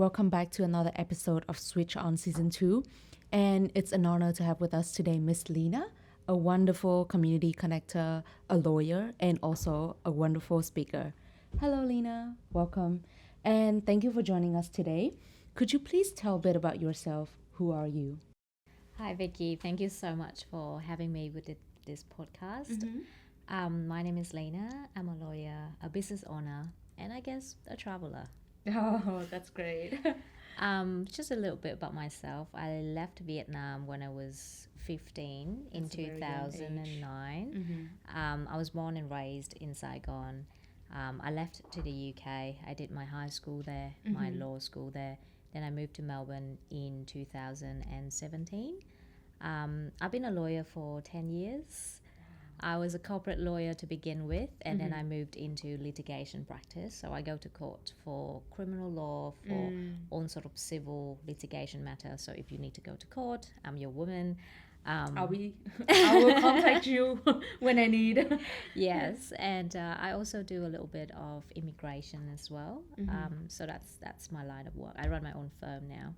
welcome back to another episode of Switch On Season 2. And it's an honor to have with us today Miss Lina, a wonderful community connector, a lawyer, and also a wonderful speaker. Hello, Lina. Welcome. And thank you for joining us today. Could you please tell a bit about yourself? Who are you? Hi, Vicky. Thank you so much for having me with this podcast. My name is Lina. I'm a lawyer, a business owner, and I guess a traveler. Oh, that's great. Just a little bit about myself. I left Vietnam when I was 15 in That's a very young age. 2009. I was born and raised in Saigon. I left to the UK. I did my high school there, my law school there. Then I moved to Melbourne in 2017. I've been a lawyer for 10 years. I was a corporate lawyer to begin with, and then I moved into litigation practice. So I go to court for criminal law, for all sort of civil litigation matters. So if you need to go to court, I'm your woman. I will contact you when I need. Yes, and I also do a little bit of immigration as well. So that's my line of work. I run my own firm now.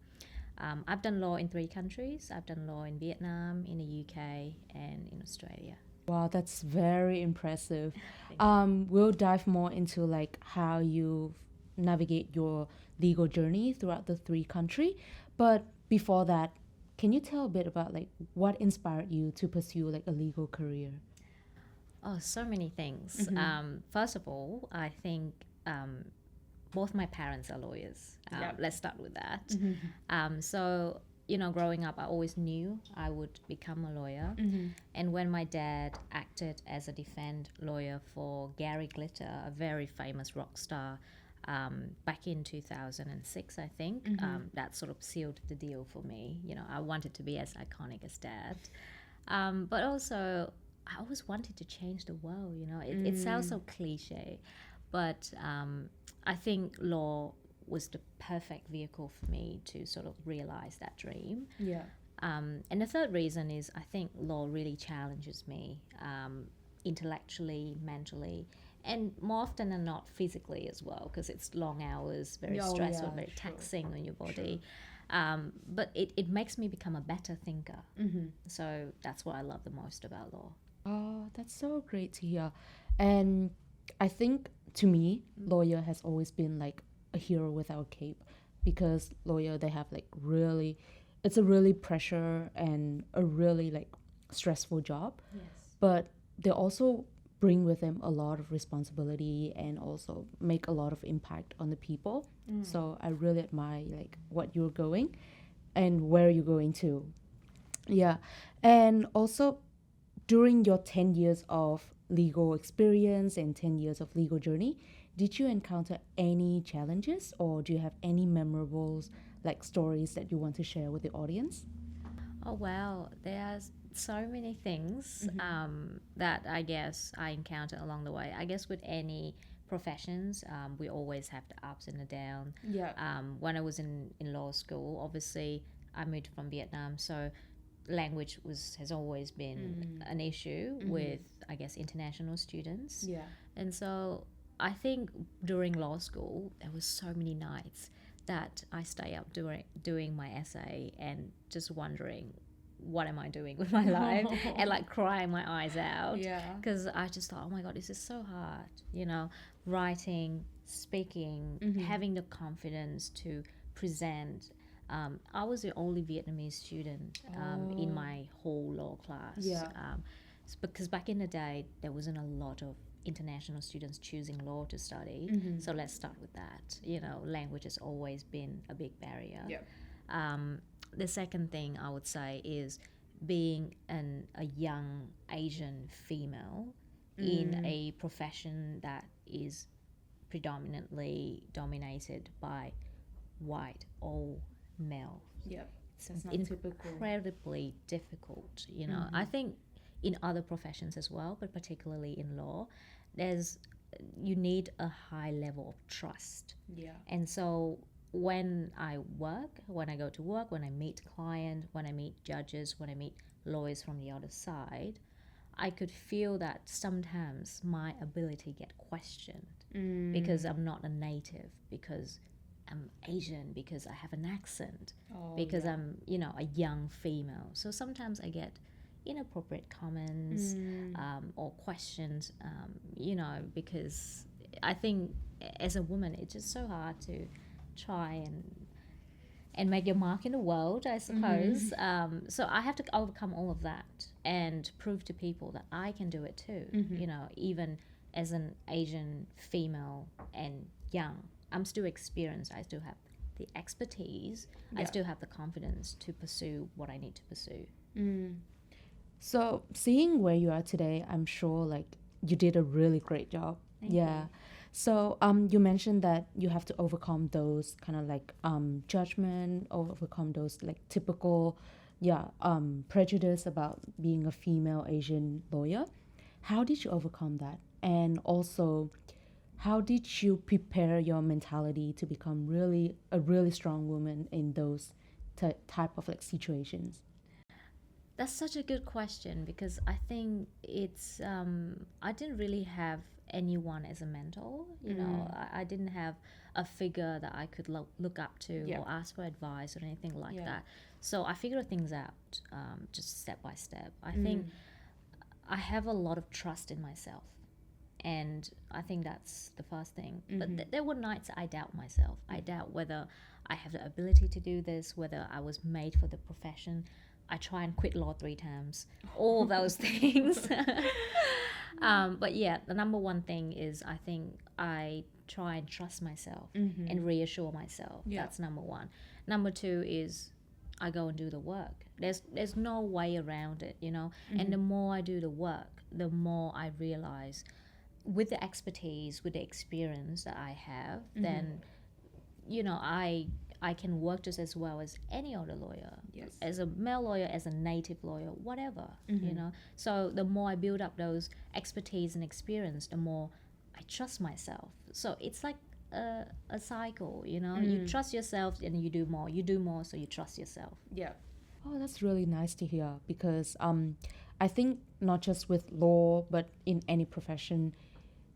I've done law in 3 countries. I've done law in Vietnam, in the UK, and in Australia. Wow, that's very impressive. We'll dive more into like how you navigate your legal journey throughout the 3 country. But before that, can you tell a bit about like what inspired you to pursue like a legal career? Oh, so many things. First of all, I think both my parents are lawyers. Let's start with that. So, growing up, I always knew I would become a lawyer. And when my dad acted as a defense lawyer for Gary Glitter, a very famous rock star, back in 2006, I think, that sort of sealed the deal for me. I wanted to be as iconic as dad. But also, I always wanted to change the world. It sounds so cliche, but I think law was the perfect vehicle for me to sort of realize that dream. Yeah. And the third reason is I think law really challenges me intellectually, mentally, and more often than not physically as well, because it's long hours, very stressful, very taxing on your body. But it makes me become a better thinker. So that's what I love the most about law. Oh, that's so great to hear. And I think to me, lawyer has always been like a hero without a cape, because lawyer, they have like really, it's a really pressure and a really like stressful job. Yes. But they also bring with them a lot of responsibility and also make a lot of impact on the people. So I really admire like what you're going and where you're going to. Yeah. And also during your 10 years of legal experience and 10 years of legal journey, did you encounter any challenges, or do you have any memorable like stories that you want to share with the audience? Oh, wow. There's so many things that I guess I encounter along the way. I guess with any professions, we always have the ups and the downs. Yeah. When I was in law school, obviously I moved from Vietnam, so language has always been an issue with, I guess, international students. Yeah. And so I think during law school, there was so many nights that I stay up doing my essay and just wondering, what am I doing with my life? And like crying my eyes out. Yeah. Because I just thought, oh my God, this is so hard. Writing, speaking, having the confidence to present. I was the only Vietnamese student in my whole law class. Yeah. Because back in the day, there wasn't a lot of international students choosing law to study. So let's start with that. Language has always been a big barrier. Yeah. The second thing I would say is being a young Asian female in a profession that is predominantly dominated by white old male. Yeah. It's It's not typical. incredibly difficult. I think in other professions as well, but particularly in law, you need a high level of trust. Yeah. And so when I go to work, when I meet clients, when I meet judges, when I meet lawyers from the other side, I could feel that sometimes my ability get questioned because I'm not a native, because I'm Asian because I have an accent, Oh, because yeah. I'm, you know, a young female. So sometimes I get inappropriate comments or questions, you know, because I think as a woman, it's just so hard to try and make your mark in the world, I suppose. So I have to overcome all of that and prove to people that I can do it too. You know, even as an Asian female and young, I'm still experienced. I still have the expertise. I Yeah. still have the confidence to pursue what I need to pursue. So seeing where you are today, I'm sure like you did a really great job. Thank Yeah. you. So you mentioned that you have to overcome those kind of like judgment, overcome those like typical prejudice about being a female Asian lawyer. How did you overcome that? And also, how did you prepare your mentality to become really a really strong woman in those type of like situations? That's such a good question, because I think it's I didn't really have anyone as a mentor. You know, I didn't have a figure that I could look up to Yeah. or ask for advice or anything like Yeah. that. So I figured things out just step by step. I think I have a lot of trust in myself. And I think that's the first thing. But there were nights I doubt myself. I doubt whether I have the ability to do this, whether I was made for the profession. I try and quit law 3 times, all those things. But yeah, the number one thing is I think I try and trust myself and reassure myself. Yeah. That's number one. Number two is I go and do the work. There's no way around it, you know. And the more I do the work, the more I realize, with the expertise, with the experience that I have, then you know, I can work just as well as any other lawyer. Yes. As a male lawyer, as a native lawyer, whatever, you know. So the more I build up those expertise and experience, the more I trust myself. So it's like a cycle, you know. You trust yourself and you do more, so you trust yourself. Yeah. Oh, that's really nice to hear, because I think not just with law but in any profession,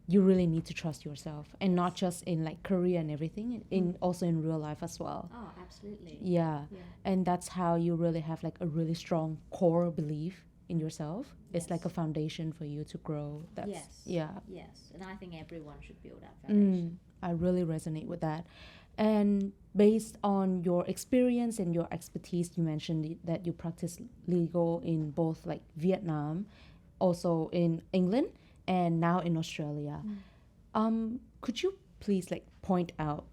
you really need to trust yourself, and not just in like career and everything, in also in real life as well. Oh, absolutely. Yeah. And that's how you really have like a really strong core belief in yourself. It's like a foundation for you to grow. That's Yes, and I think everyone should build that foundation. I really resonate with that. And based on your experience and your expertise, you mentioned that you practice legal in both like Vietnam, also in England, and now in Australia. Could you please like point out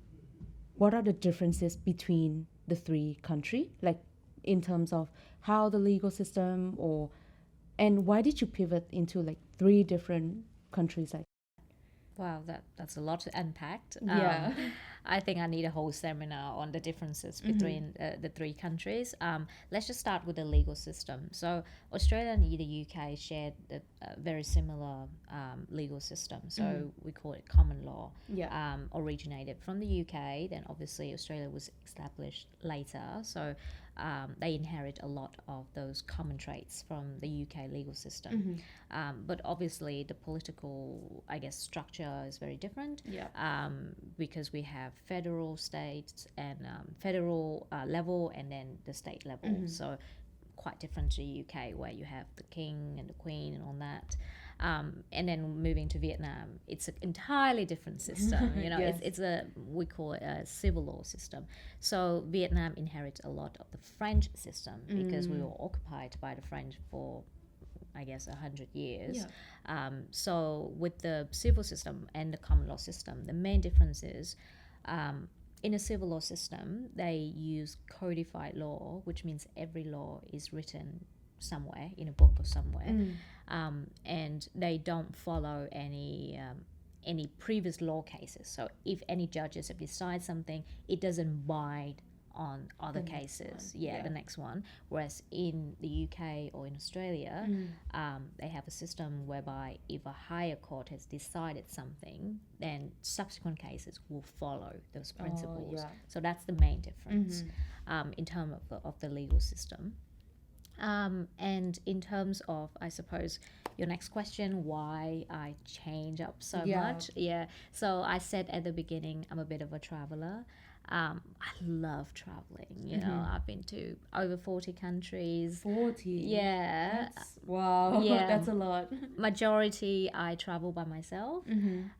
what are the differences between the 3 countries, like in terms of how the legal system, or and why did you pivot into like 3 different countries? Like, Wow, that's a lot to unpack. Yeah. I think I need a whole seminar on the differences between the 3 countries. Let's just start with the legal system. So Australia and the UK shared a very similar legal system. So we call it common law. Yeah. Originated from the UK. Then obviously Australia was established later. So they inherit a lot of those common traits from the UK legal system. But obviously the political, I guess, structure is very different. Because we have federal, states, and federal level, and then the state level. So quite different to the UK, where you have the king and the queen and all that. And then moving to Vietnam, it's an entirely different system. You know, Yes. it's we call it a civil law system. So Vietnam inherits a lot of the French system, because we were occupied by the French for, I guess, 100 years. So with the civil system and the common law system, the main difference is, in a civil law system, they use codified law, which means every law is written somewhere, in a book or somewhere, and they don't follow any previous law cases. So if any judges have decided something, it doesn't bind on other cases. The next one. Whereas in the UK or in Australia, they have a system whereby if a higher court has decided something, then subsequent cases will follow those principles. So that's the main difference in terms of the legal system. And in terms of, I suppose, your next question, why I change up so much. So I said at the beginning, I'm a bit of a traveler. I love traveling. I've been to over 40 countries. 40? Yeah. Wow. Yeah. That's a lot. Majority, I travel by myself.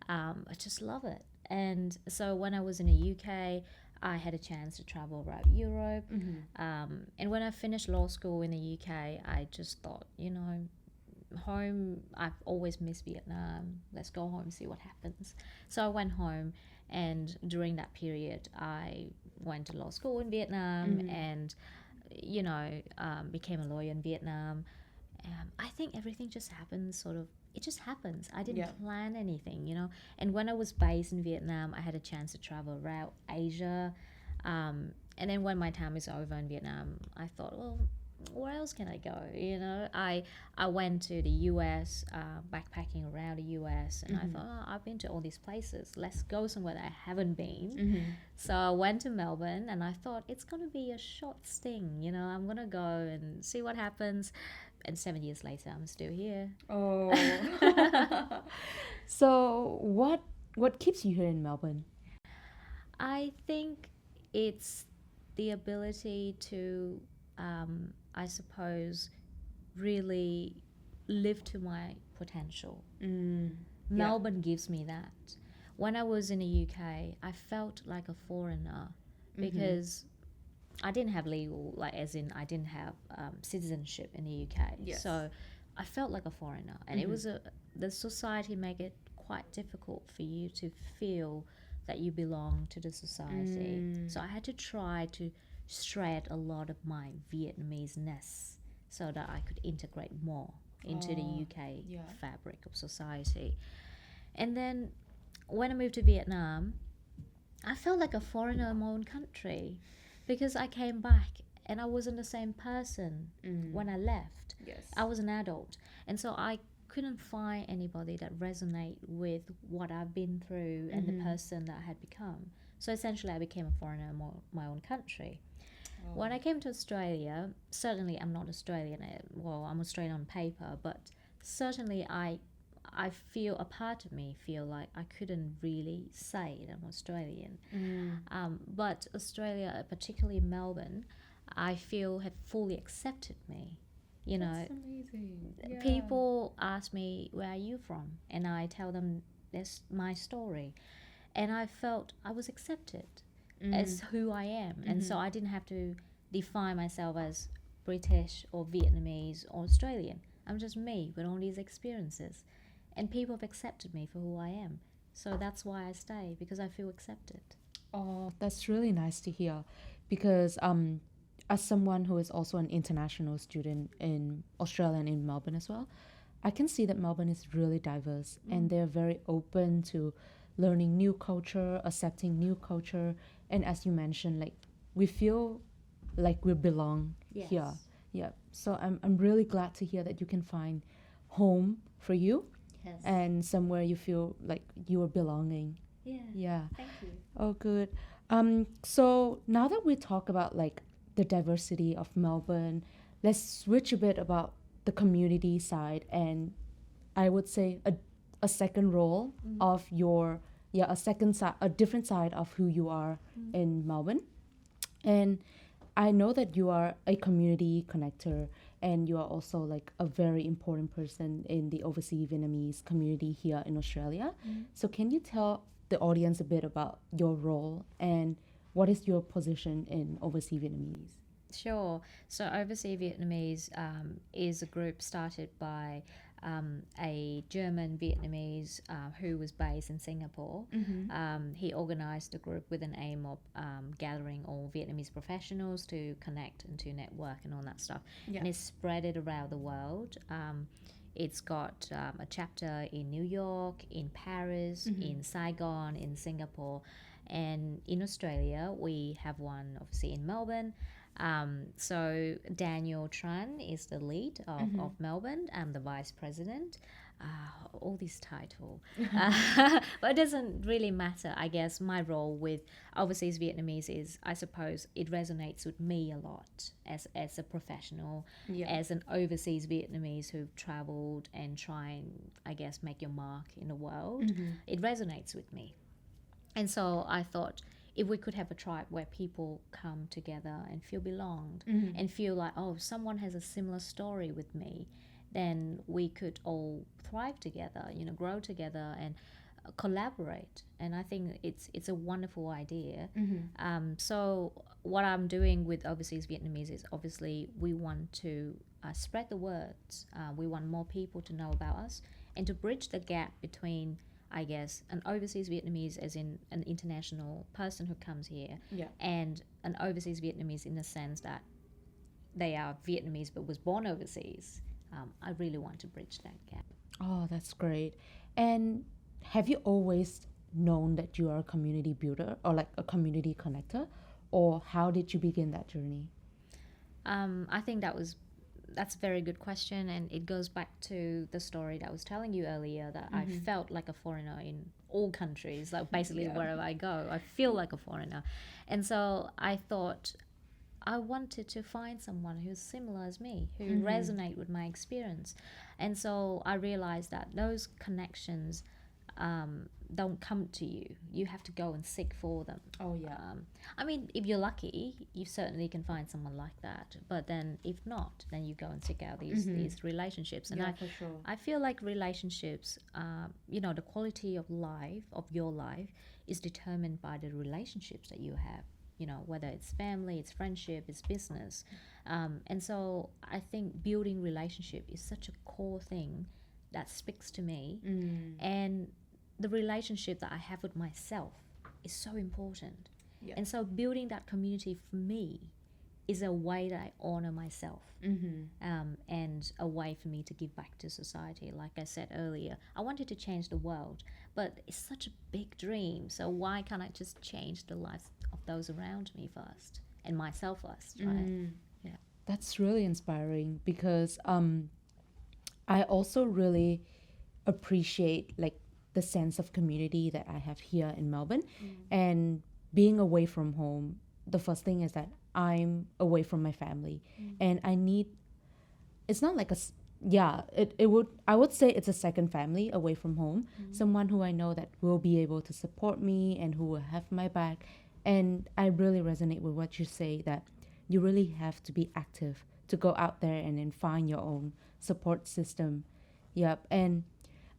I just love it. And so when I was in the UK, I had a chance to travel around Europe. And when I finished law school in the UK, I just thought, home, I've always missed Vietnam. Let's go home, see what happens. So I went home, and during that period, I went to law school in Vietnam and, became a lawyer in Vietnam. I think everything just happens it just happens. I didn't plan anything. And when I was based in Vietnam, I had a chance to travel around Asia. And then when my time is over in Vietnam, I thought, well, where else can I go? I went to the US, backpacking around the US, and I thought, I've been to all these places. Let's go somewhere that I haven't been. So I went to Melbourne, and I thought it's gonna be a short sting. I'm gonna go and see what happens. And 7 years later, I'm still here. Oh. So what keeps you here in Melbourne? I think it's the ability to, I suppose, really live to my potential. Melbourne gives me that. When I was in the UK, I felt like a foreigner because I didn't have legal, as in I didn't have citizenship in the UK. Yes. So I felt like a foreigner. And it was the society make it quite difficult for you to feel that you belong to the society. So I had to try to shred a lot of my Vietnamese-ness so that I could integrate more into the UK fabric of society. And then when I moved to Vietnam, I felt like a foreigner in my own country because I came back and I wasn't the same person when I left. Yes. I was an adult. And so I couldn't find anybody that resonate with what I've been through and the person that I had become. So essentially I became a foreigner in my own country. When I came to Australia, certainly I'm not Australian. Well, I'm Australian on paper, but certainly I feel, a part of me feel like I couldn't really say that I'm Australian. But Australia, particularly Melbourne, I feel have fully accepted me. That's amazing. Yeah. People ask me, where are you from? And I tell them, that's my story. And I felt I was accepted as who I am. And so I didn't have to define myself as British or Vietnamese or Australian. I'm just me with all these experiences. And people have accepted me for who I am. So that's why I stay, because I feel accepted. Oh, that's really nice to hear. Because as someone who is also an international student in Australia and in Melbourne as well, I can see that Melbourne is really diverse and they're very open to learning new culture, accepting new culture. And as you mentioned, we feel like we belong here. Yeah. So I'm really glad to hear that you can find home for you. Yes. And somewhere you feel like you are belonging. Yeah. Thank you. Oh, good. So now that we talk about the diversity of Melbourne, let's switch a bit about the community side, and I would say a second role of your a second side, a different side of who you are in Melbourne. And I know that you are a community connector, and you are also a very important person in the overseas Vietnamese community here in Australia. So can you tell the audience a bit about your role and what is your position in overseas Vietnamese? Sure. So Overseas Vietnamese is a group started by a German Vietnamese who was based in Singapore. He organized the group with an aim of gathering all Vietnamese professionals to connect and to network and all that stuff. And it's spread it around the world. It's got a chapter in New York, in Paris, in Saigon, in Singapore, and in Australia we have one obviously in Melbourne. So Daniel Tran is the lead of Melbourne. I'm the vice president. All these titles. But it doesn't really matter. I guess my role with Overseas Vietnamese is, I suppose, it resonates with me a lot as a professional, as an overseas Vietnamese who've traveled and try and, I guess, make your mark in the world. It resonates with me. And so I thought if we could have a tribe where people come together and feel belonged Mm-hmm. and feel like, oh, someone has a similar story with me, then we could all thrive together, grow together and collaborate. And I think it's a wonderful idea. So what I'm doing with Overseas Vietnamese is obviously we want to spread the words. We want more people to know about us and to bridge the gap between, I guess, an overseas Vietnamese, as in an international person who comes here, Yeah. and an overseas Vietnamese in the sense that they are Vietnamese but was born overseas. I really want to bridge that gap. Oh, that's great. And have you always known that you are a community builder or like a community connector? Or how did you begin that journey? I think that's a very good question, and it goes back to the story that I was telling you earlier, that I felt like a foreigner in all countries, like basically wherever I go, I feel like a foreigner. And so I thought I wanted to find someone who's similar as me, who resonate with my experience. And so I realized that those connections don't come to you. You have to go and seek for them. Oh, yeah. I mean, if you're lucky, you certainly can find someone like that. But then if not, then you go and seek out these relationships. And For sure. I feel like relationships, the quality of your life is determined by the relationships that you have. Whether it's family, it's friendship, it's business. And so I think building relationship is such a core thing that speaks to me. And the relationship that I have with myself is so important. Yeah. And so building that community for me is a way that I honor myself, and a way for me to give back to society. Like I said earlier, I wanted to change the world, but it's such a big dream. So why can't I just change the lives of those around me first and myself first, right? Yeah. That's really inspiring because I also really appreciate like the sense of community that I have here in Melbourne. And being away from home, the first thing is that I'm away from my family, and I need, it's not like I would say it's a second family away from home, someone who I know that will be able to support me and who will have my back. And I really resonate with what you say, that you really have to be active to go out there and then find your own support system. Yep. And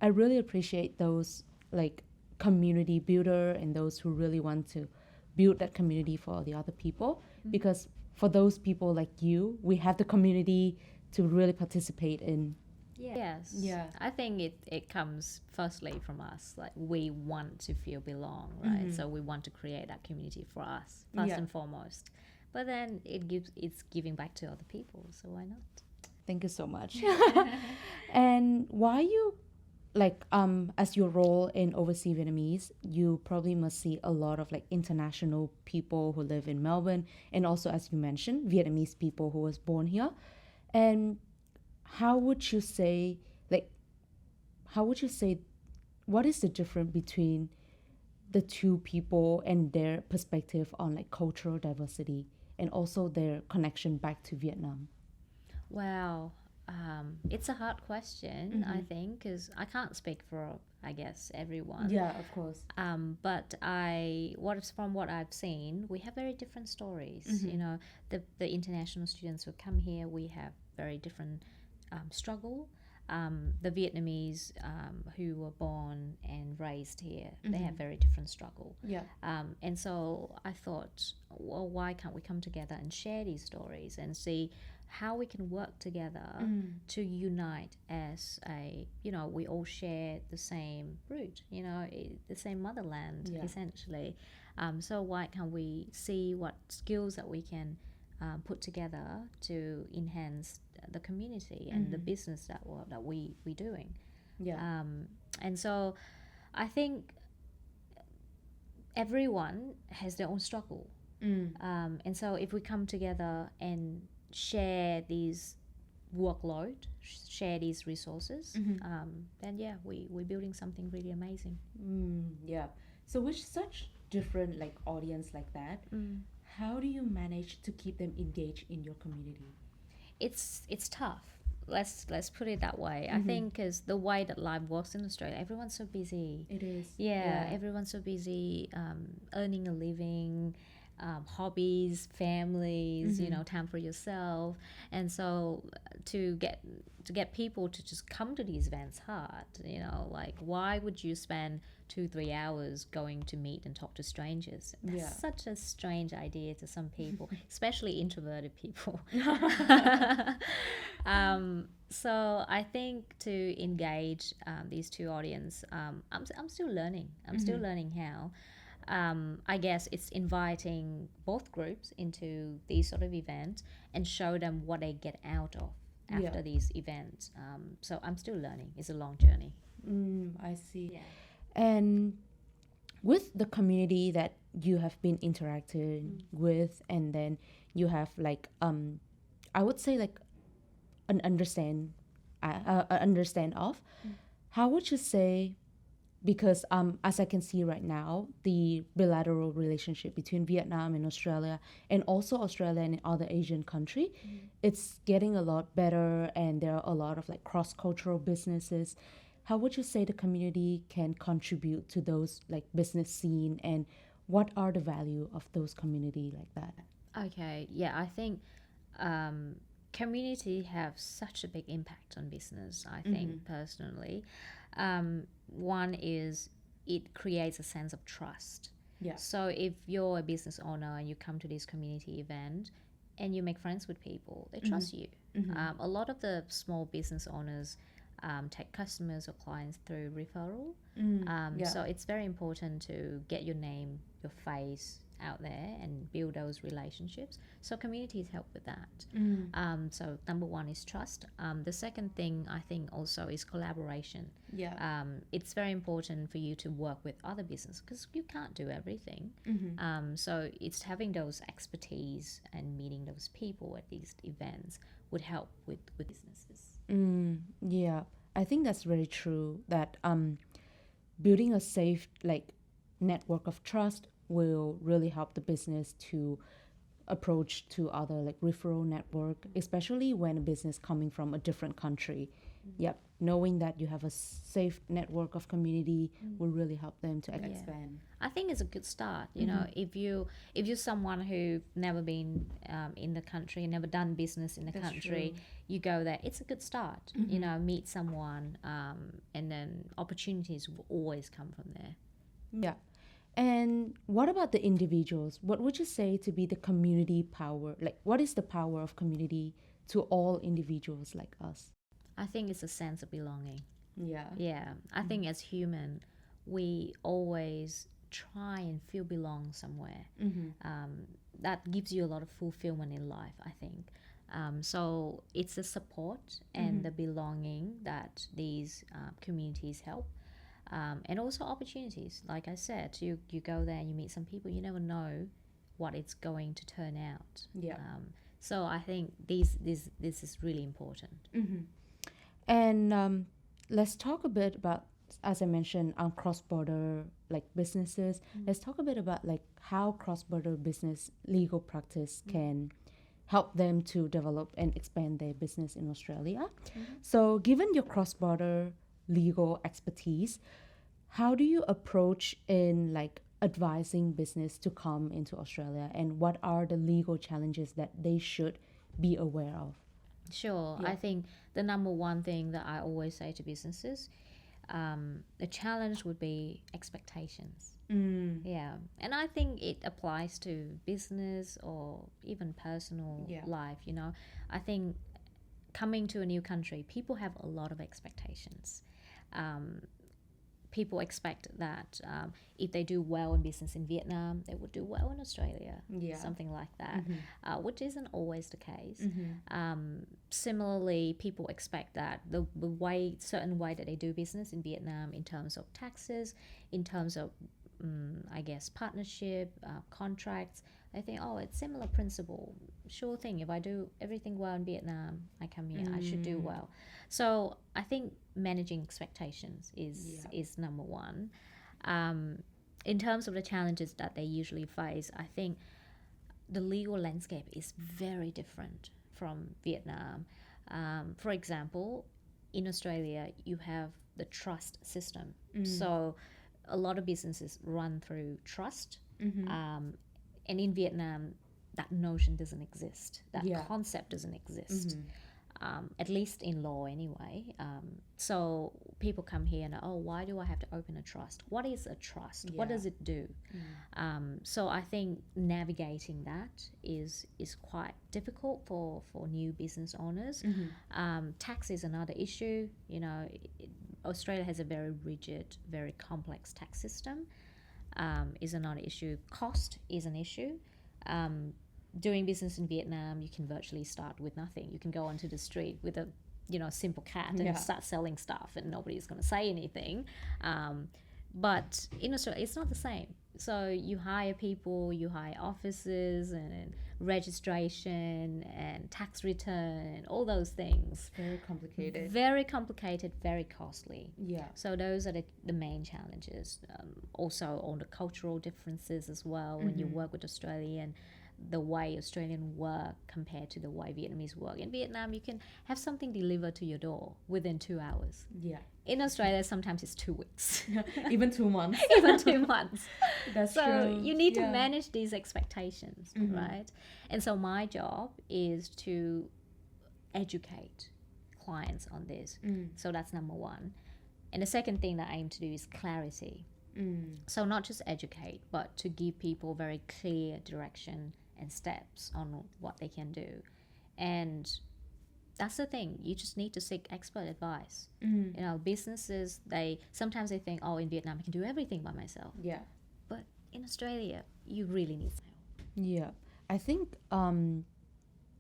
I really appreciate those like community builder and those who really want to build that community for the other people, because for those people like you, we have the community to really participate in. Yes. Yeah. I think it comes firstly from us. Like, we want to feel belong, right? So we want to create that community for us first and foremost. But then it's giving back to other people. So why not? Thank you so much. And why you like as your role in Overseas Vietnamese, you probably must see a lot of like international people who live in Melbourne, and also, as you mentioned, Vietnamese people who was born here. And how would you say what is the difference between the two people and their perspective on like cultural diversity and also their connection back to Vietnam? Wow. It's a hard question, I think, because I can't speak for, I guess, everyone. Yeah, of course. But from what I've seen, we have very different stories. The international students who come here, we have very different struggle. The Vietnamese who were born and raised here, they have very different struggle. Yeah. And so I thought, well, why can't we come together and share these stories and see how we can work together to unite as we all share the same root, the same motherland, essentially. So why can't we see what skills that we can put together to enhance the community and the business that we doing? Yeah. And so I think everyone has their own struggle. And so if we come together and share these workload, share these resources, then we're building something really amazing. Yeah. So with such different like audience like that, how do you manage to keep them engaged in your community? It's tough. let's put it that way. I think because the way that life works in Australia, everyone's so busy. It is. Yeah, everyone's so busy, earning a living, hobbies, families, time for yourself, and so to get people to just come to these events hard. Like, why would you spend 2-3 hours going to meet and talk to strangers? That's such a strange idea to some people, especially introverted people. So I think to engage these two audience, I'm still learning. I'm still learning how. I guess it's inviting both groups into these sort of events and show them what they get out of after these events. So I'm still learning. It's a long journey. I see. And with the community that you have been interacting with, and then you have like I would say like an understand of, how would you say, because as I can see right now, the bilateral relationship between Vietnam and Australia, and also Australia and other Asian country, it's getting a lot better, and there are a lot of like cross-cultural businesses. How would you say the community can contribute to those like business scene, and what are the value of those community like that? Okay, yeah, I think community have such a big impact on business, I think, personally. One is it creates a sense of trust. Yeah. So if you're a business owner and you come to this community event and you make friends with people, they trust you. A lot of the small business owners take customers or clients through referral. So it's very important to get your name, your face out there and build those relationships. So communities help with that. So number one is trust. The second thing I think also is collaboration. It's very important for you to work with other businesses because you can't do everything. So it's having those expertise and meeting those people at these events would help with businesses. Yeah, I think that's very true, that building a safe like network of trust will really help the business to approach to other like referral network, especially when a business coming from a different country. Yep, knowing that you have a safe network of community will really help them to expand. I think it's a good start. If you're someone who never been in the country, never done business in the That's country, true. you go there. It's a good start. Meet someone, and then opportunities will always come from there. Yeah. And what about the individuals? What would you say to be the community power? Like, what is the power of community to all individuals like us? I think it's a sense of belonging. Yeah. Yeah, I think as human, we always try and feel belong somewhere. That gives you a lot of fulfillment in life, I think. So it's the support and the belonging that these communities help. And also opportunities. Like I said, you go there and you meet some people, you never know what it's going to turn out. Yeah. So I think this is really important. And let's talk a bit about, as I mentioned, cross-border like businesses. Let's talk a bit about like how cross-border business legal practice can help them to develop and expand their business in Australia. So given your cross-border legal expertise, how do you approach in like advising business to come into Australia, and what are the legal challenges that they should be aware of? Sure. I think the number one thing that I always say to businesses, the challenge would be expectations. Yeah. And I think it applies to business or even personal life, I think coming to a new country, people have a lot of expectations. People expect that if they do well in business in Vietnam, they would do well in Australia, something like that, which isn't always the case. Similarly, people expect that the certain way that they do business in Vietnam in terms of taxes, in terms of, I guess, partnership, contracts, I think, it's similar principle. Sure thing, if I do everything well in Vietnam, I come here, I should do well. So I think managing expectations is number one. In terms of the challenges that they usually face, I think the legal landscape is very different from Vietnam. For example, in Australia, you have the trust system. So a lot of businesses run through trust. And in Vietnam, that notion doesn't exist. That concept doesn't exist. At least in law anyway. So people come here and, oh, why do I have to open a trust? What is a trust? What does it do? So I think navigating that is quite difficult for new business owners. Tax is another issue. Australia has a very rigid, very complex tax system. Is another issue. Cost is an issue. Doing business in Vietnam, you can virtually start with nothing. You can go onto the street with a simple cat and start selling stuff, and nobody's going to say anything. But in Australia, it's not the same. So you hire people, you hire offices and registration and tax return, all those things. Very complicated. Very complicated, very costly. Yeah. So those are the main challenges. Also on the cultural differences as well. When you work with Australian, the way Australian work compared to the way Vietnamese work. In Vietnam, you can have something delivered to your door within 2 hours. Yeah. In Australia, sometimes it's 2 weeks. Even 2 months. Even 2 months. That's so true. You need to manage these expectations, right? And so my job is to educate clients on this. So that's number one. And the second thing that I aim to do is clarity. So not just educate, but to give people very clear direction and steps on what they can do. And that's the thing, you just need to seek expert advice. Businesses, sometimes they think, oh, in Vietnam I can do everything by myself. Yeah. But in Australia, you really need some help. Yeah. I think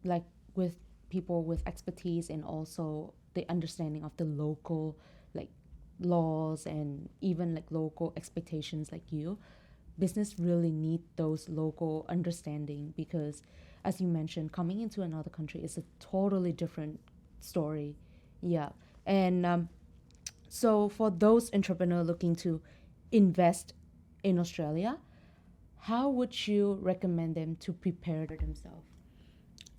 like with people with expertise and also the understanding of the local like laws and even like local expectations like you, business really need those local understanding, because as you mentioned, coming into another country is a totally different story. Yeah. And so for those entrepreneurs looking to invest in Australia, how would you recommend them to prepare themselves?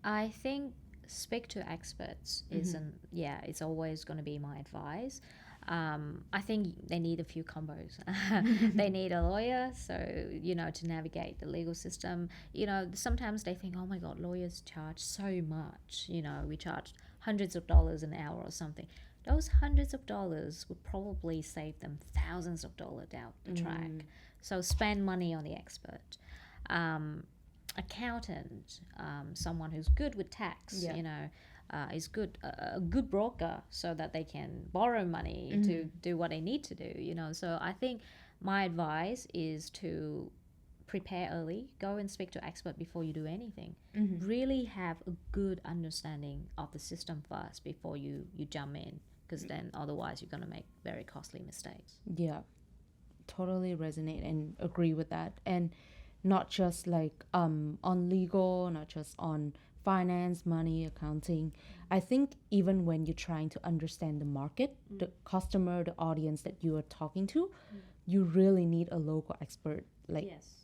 I think speak to experts it's always going to be my advice. I think they need a few combos. They need a lawyer, so to navigate the legal system. Sometimes they think, oh my God, lawyers charge so much. We charge hundreds of dollars an hour or something. Those hundreds of dollars would probably save them thousands of dollars down the track. So spend money on the expert. Accountant, someone who's good with tax, is good, a good broker, so that they can borrow money to do what they need to do. So I think my advice is to prepare early, go and speak to expert before you do anything. Really have a good understanding of the system first before you jump in, because then otherwise you're going to make very costly mistakes. Yeah, totally resonate and agree with that. And not just like on legal, not just on finance, money, accounting. I think even when you're trying to understand the market, the customer, the audience that you are talking to, you really need a local expert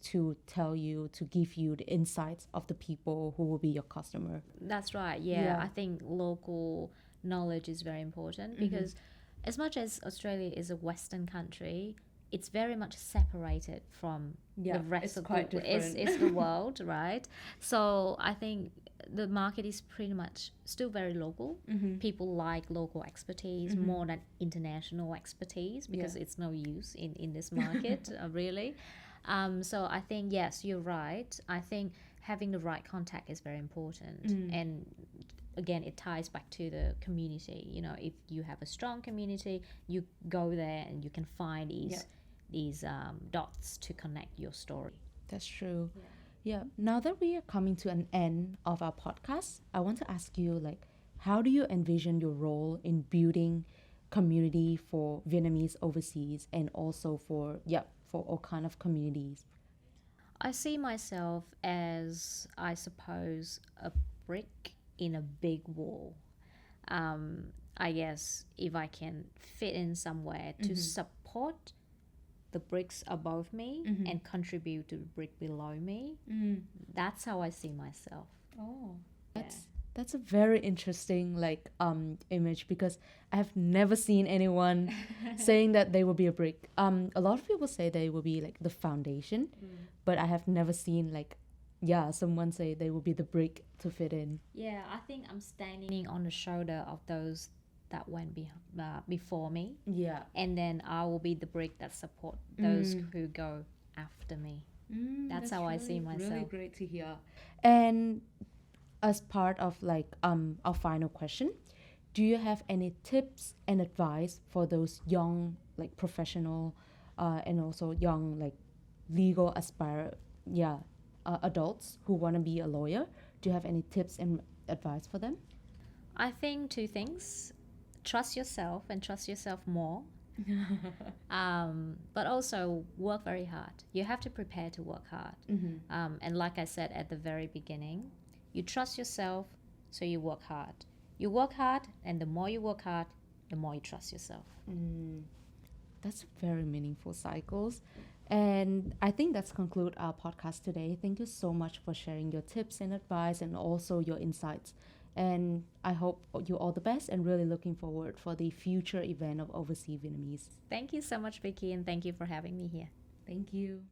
to tell you, to give you the insights of the people who will be your customer. That's right. Yeah. I think local knowledge is very important, because as much as Australia is a Western country, it's very much separated from the rest of the world, right? So I think the market is pretty much still very local. People like local expertise more than international expertise, because it's no use in this market, really. So I think, yes, you're right. I think having the right contact is very important. And again, it ties back to the community. If you have a strong community, you go there and you can find these dots to connect your story. That's true. Yeah. Now that we are coming to an end of our podcast, I want to ask you, how do you envision your role in building community for Vietnamese overseas, and also for all kind of communities? I see myself as, I suppose, a brick in a big wall. I guess if I can fit in somewhere to support the bricks above me and contribute to the brick below me, that's how I see myself. Oh, That's a very interesting like image because I have never seen anyone saying that they will be a brick. A lot of people say they will be like the foundation, but I have never seen like yeah, someone say they will be the brick to fit in. Yeah, I think I'm standing on the shoulder of those that went before me, Yeah. and then I will be the brick that support those who go after me. That's how I see myself. Really great to hear. And as part of like our final question, do you have any tips and advice for those young like professional and also young like legal adults who want to be a lawyer? Do you have any tips and advice for them? I think two things: trust yourself and trust yourself more. But also work very hard. You have to prepare to work hard. And like I said at the very beginning, you trust yourself, so you work hard. You work hard, and the more you work hard, the more you trust yourself. That's very meaningful cycles. And I think that's conclude our podcast today. Thank you so much for sharing your tips and advice and also your insights. And I hope you all the best and really looking forward for the future event of Overseas Vietnamese. Thank you so much, Vicky, and thank you for having me here. Thank you.